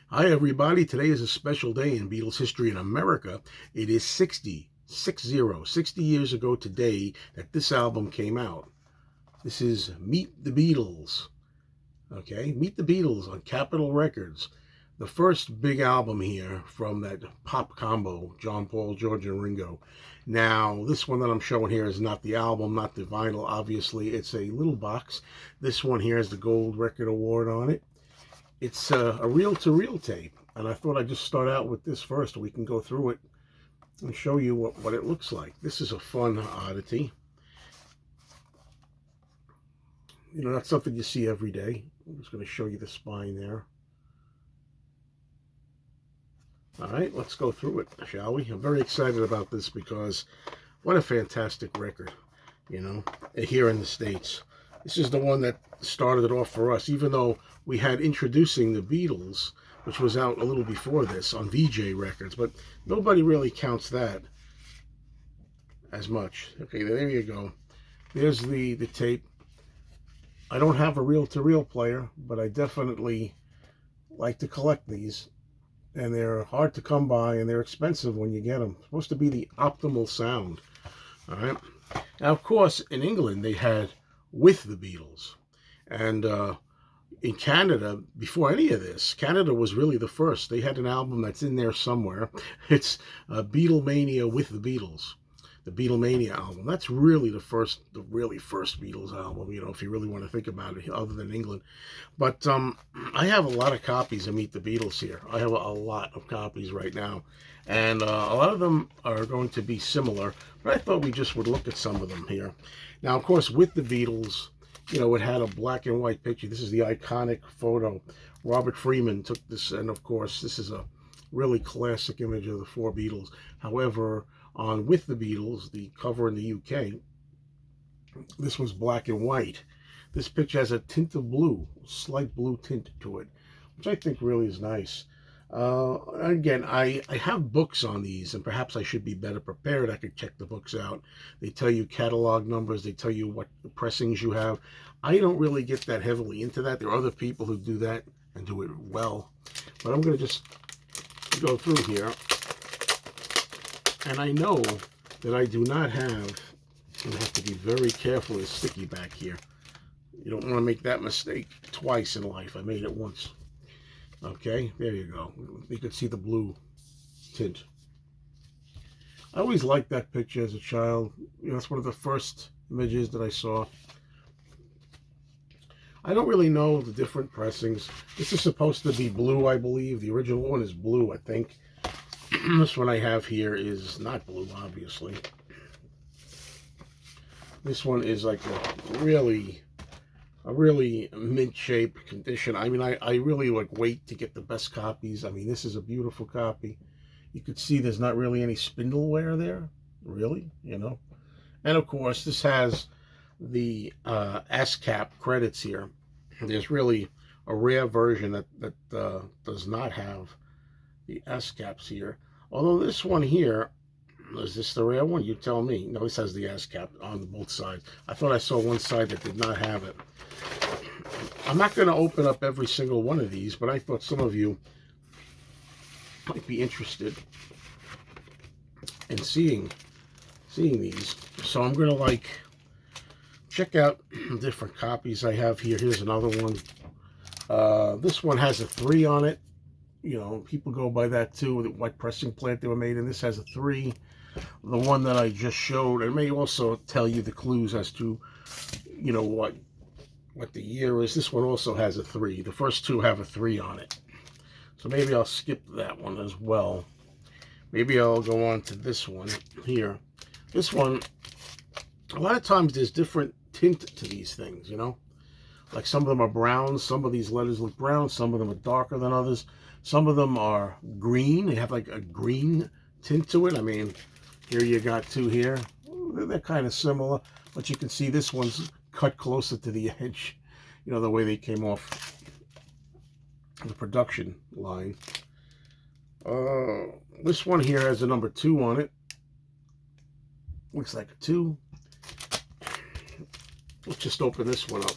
Hi, everybody. Today is a special day in Beatles history in America. It is 60 years ago today that this album came out. This is Meet the Beatles. Okay, Meet the Beatles on Capitol Records. The first big album here from that pop combo, John, Paul, George, and Ringo. Now, this one that I'm showing here is not the album, not the vinyl, obviously. It's a little box. This one here has the Gold Record Award on it. It's a reel-to-reel tape, and I thought I'd just start out with this first. We can go through it and show you what it looks like. This is a fun oddity. You know, not something you see every day. I'm just going to show you the spine there. All right, let's go through it, shall we? I'm very excited about this because what a fantastic record, you know, here in the States. This is the one that started it off for us, even though we had Introducing the Beatles, which was out a little before this on VJ Records, but nobody really counts that as much. Okay, there you go. There's the tape. I don't have a reel-to-reel player, but I definitely like to collect these. And they're hard to come by, and they're expensive when you get them. It's supposed to be the optimal sound. All right. Now, of course, in England, they had With the Beatles. And in Canada, before any of this, Canada was really the first. They had an album that's in there somewhere. It's Beatlemania with the Beatles. The Beatlemania album. That's really the really first Beatles album, you know, if you really want to think about it, other than England. But I have a lot of copies of Meet the Beatles here. I have a lot of copies right now. And a lot of them are going to be similar, but I thought we just would look at some of them here. Now, of course, with the Beatles, you know, it had a black and white picture. This is the iconic photo. Robert Freeman took this, and of course, this is a really classic image of the four Beatles. However, on With the Beatles, the cover in the UK, this was black and white. This picture has a tint of blue, slight blue tint to it, which I think really is nice. Again, I have books on these, and perhaps I should be better prepared. I could check the books out. They tell you catalog numbers. They tell you what pressings you have. I don't really get that heavily into that. There are other people who do that and do it well. But I'm going to just go through here. And I know that I do not have, you have to be very careful with sticky back here. You don't want to make that mistake twice in life. I made it once. Okay, there you go. You can see the blue tint. I always liked that picture as a child. You know, it's one of the first images that I saw. I don't really know the different pressings. This is supposed to be blue, I believe. The original one is blue, I think. This one I have here is not blue, obviously. This one is like a really mint-shaped condition. I mean, I really like wait to get the best copies. I mean, this is a beautiful copy. You could see there's not really any spindle wear there, really, you know. And of course, this has the ASCAP credits here. There's really a rare version that does not have the ASCAPs here. Although this one here, is this the rare one? You tell me. No, this has the ASCAP on both sides. I thought I saw one side that did not have it. I'm not going to open up every single one of these, but I thought some of you might be interested in seeing these. So I'm going to check out different copies I have here. Here's another one. This one has a 3 on it. You know, people go by that too, what pressing plant they were made in. This has a 3. The one that I just showed, it may also tell you the clues as to, you know, what the year is. This one also has a 3. The first two have a 3 on it. So maybe I'll skip that one as well. Maybe I'll go on to this one here. This one, a lot of times there's different tint to these things, you know. Like some of them are brown, some of these letters look brown, some of them are darker than others. Some of them are green. They have like a green tint to it. I mean, here you got 2 here. They're kind of similar, but you can see this one's cut closer to the edge. You know, the way they came off the production line. This one here has a number 2 on it. Looks like a 2. Let's just open this one up.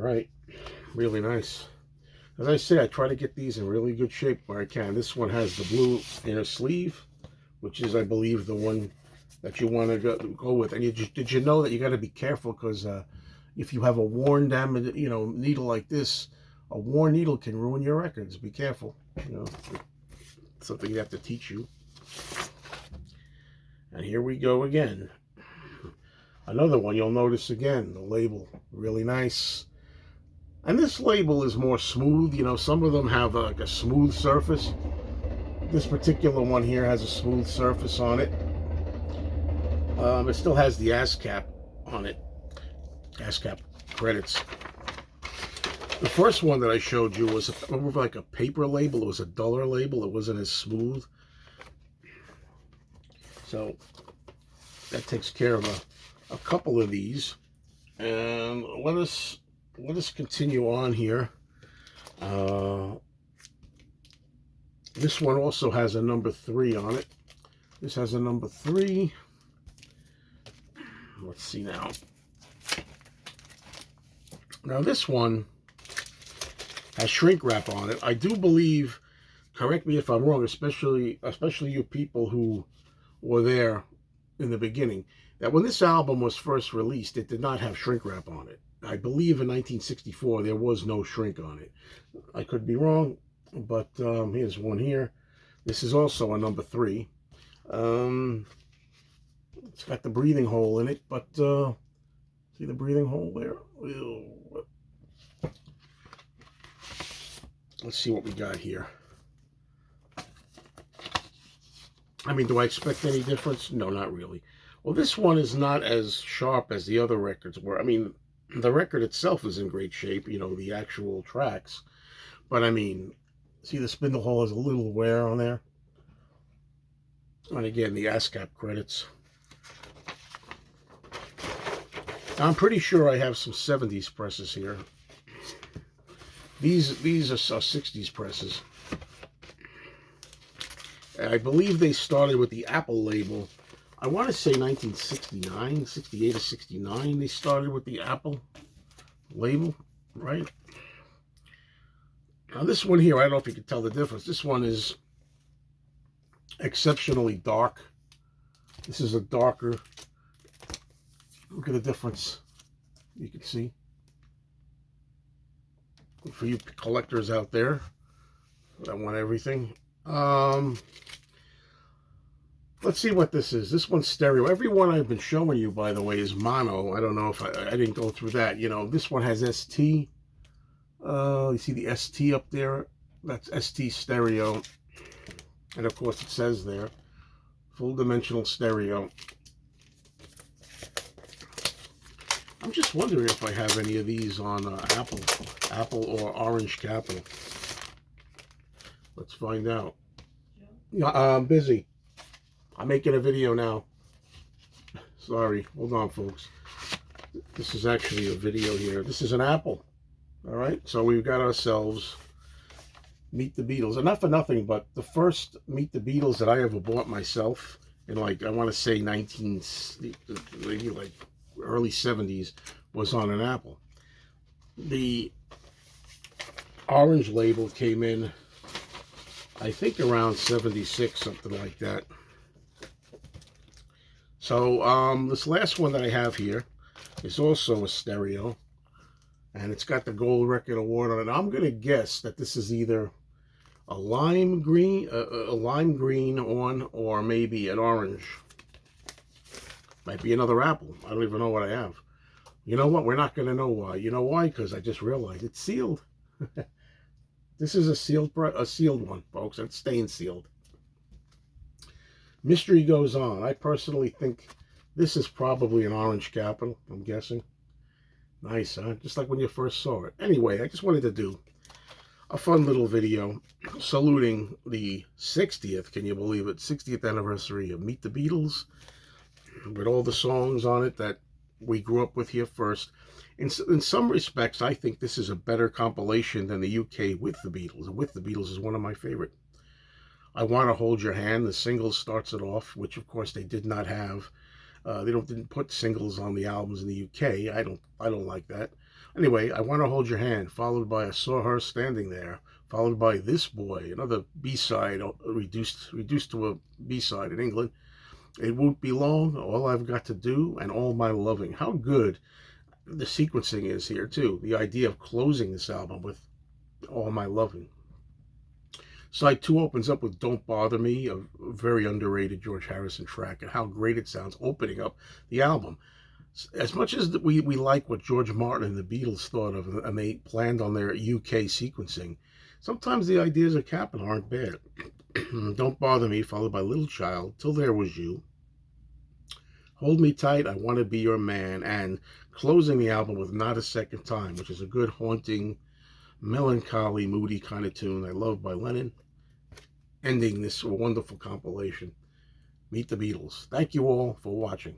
right, really nice. As I say, I try to get these in really good shape where I can. This one has the blue inner sleeve, which is, I believe, the one that you want to go with. And did you know that you got to be careful because if you have a worn, damaged, needle like this, a worn needle can ruin your records. Be careful. It's something you have to teach you. And here we go again. Another one you'll notice again. The label, really nice. And this label is more smooth. Some of them have like a smooth surface. This particular one here has a smooth surface on it. It still has the ASCAP on it. ASCAP credits. The first one that I showed you was more like a paper label. It was a duller label. It wasn't as smooth. So that takes care of a couple of these. And let us continue on here. This one also has a number 3 on it. This has a number 3. Let's see now. Now this one has shrink wrap on it. I do believe, correct me if I'm wrong, especially you people who were there in the beginning, that when this album was first released, it did not have shrink wrap on it. I believe in 1964 there was no shrink on it. I could be wrong, but here's one here. This is also a number 3. It's got the breathing hole in it, but see the breathing hole there? Ew. Let's see what we got here. I mean, do I expect any difference? No, not really. Well, this one is not as sharp as the other records were. I mean, the record itself is in great shape, the actual tracks. But I mean, see the spindle hole has a little wear on there. And again, the ASCAP credits. I'm pretty sure I have some 70s presses here. These are 60s presses. I believe they started with the Apple label. I want to say 1969, 68 or 69. They started with the Apple label, right? Now this one here, I don't know if you can tell the difference. This one is exceptionally dark. This is a darker. Look at the difference. You can see. For you collectors out there that want everything. Let's see what this is. This one's stereo. Every one I've been showing you, by the way, is mono. I don't know if I didn't go through that. This one has ST. You see the ST up there? That's ST stereo. And of course it says there, full dimensional stereo. I'm just wondering if I have any of these on Apple or Orange Capital. Let's find out. Yeah, I'm busy. I'm making a video now. Sorry, hold on, folks. This is actually a video here. This is an Apple. All right, so we've got ourselves Meet the Beatles. And not for nothing, but the first Meet the Beatles that I ever bought myself in, like, I want to say maybe like early 70s was on an Apple. The orange label came in, I think, around 76, something like that. So this last one that I have here is also a stereo, and it's got the Gold Record Award on it. I'm going to guess that this is either a lime green one, or maybe an orange. Might be another Apple. I don't even know what I have. You know what? We're not going to know why. You know why? Because I just realized it's sealed. This is a sealed one, folks. It's stain sealed. Mystery goes on. I personally think this is probably an Orange Capital, I'm guessing. Nice, huh? Just like when you first saw it. Anyway, I just wanted to do a fun little video saluting the 60th, can you believe it, 60th anniversary of Meet the Beatles, with all the songs on it that we grew up with here first. In some respects, I think this is a better compilation than the UK With the Beatles. With the Beatles is one of my favorite. I Want to Hold Your Hand, the single starts it off, which of course they did not have. They didn't put singles on the albums in the UK. I don't like that. Anyway, I Want to Hold Your Hand, followed by I Saw Her Standing There, followed by This Boy, another B-side, reduced to a B-side in England. It Won't Be Long, All I've Got to Do, and All My Loving. How good the sequencing is here, too. The idea of closing this album with All My Loving. Side 2 opens up with Don't Bother Me, a very underrated George Harrison track, and how great it sounds opening up the album. As much as we like what George Martin and the Beatles thought of and they planned on their UK sequencing, sometimes the ideas of Kaplan aren't bad. Don't Bother Me, followed by Little Child, Till There Was You, Hold Me Tight, I Want to Be Your Man, and closing the album with Not a Second Time, which is a good, haunting, melancholy, moody kind of tune I love by Lennon, ending this wonderful compilation. Meet the Beatles. Thank you all for watching.